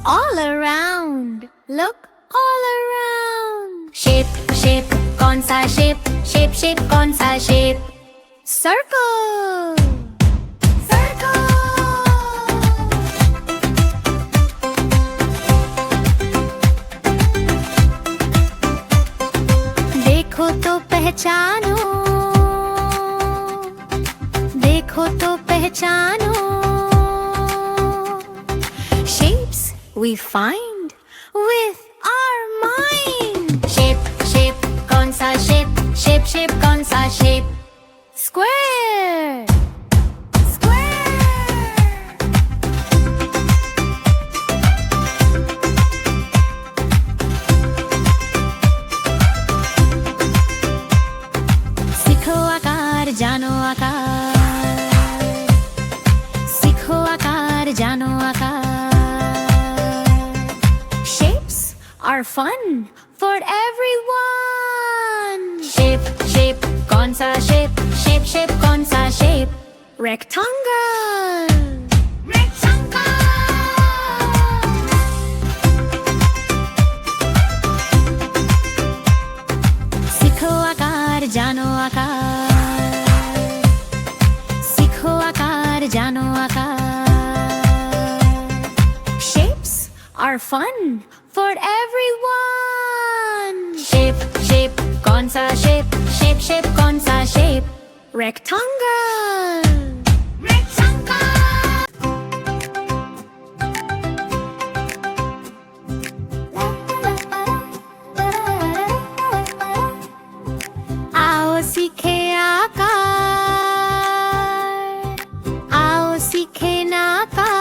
all around. Look all around. Shape, shape, कौन सा shape? Shape, shape, कौन सा shape? Circle. Circle. देखो तो पहचानो, देखो तो पहचानो. Shapes we find with our mind. Shape, shape, कौन सा shape? Shape, shape, कौन सा shape? Square. Square. सीखो आकार जानो आकार, सीखो आकार जानो आकार. Shapes are fun for everyone. Shape, shape, कौन सा shape? Shape, shape, कौन सा shape? Rectangle. Rectangle. सीखो आकार जानो आकार, सीखो आकार जानो आकार. Shapes are fun for everyone. Shape, shape, कौन सा shape? Shape, shape, कौन सा shape? Rectangle. Rectangle. आओ सीखे आकार, आओ सीखे नाकार.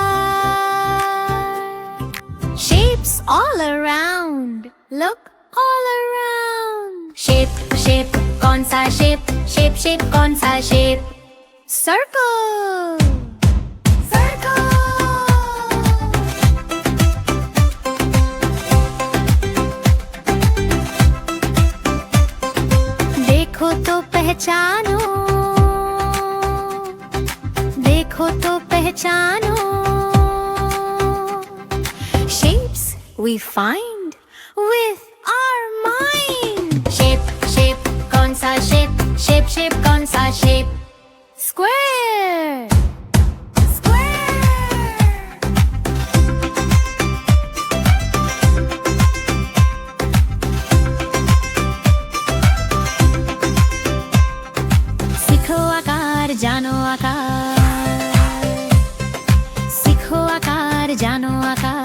Shapes all around. Look all around. Shape, shape, कौन सा shape? Shape, shape, कौन सा shape? Circle. Circle. देखो तो पहचानो, देखो तो पहचानो. Shapes we find with our mind. Shape, shape, कौन सा shape? Shape, shape, कौन सा shape? Square. Square. सीखो आकार जानो आकार, सीखो आकार जानो आकार.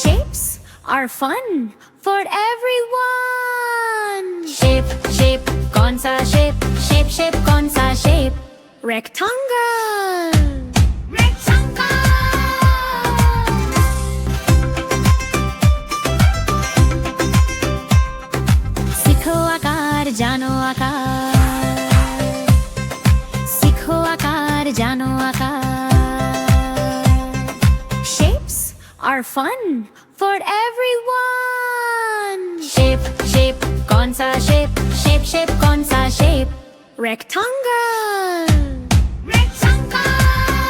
Shapes are fun for everyone. Shape, shape, कौन सा shape? Shape, shape, कौन सा shape? Rectangle. Rectangle. सीखो आकार जानो आकार, सीखो आकार जानो आकार. Shapes are fun for everyone. Shape, shape, कौन सा shape? Shape, shape, कौन सा shape? Rectangle.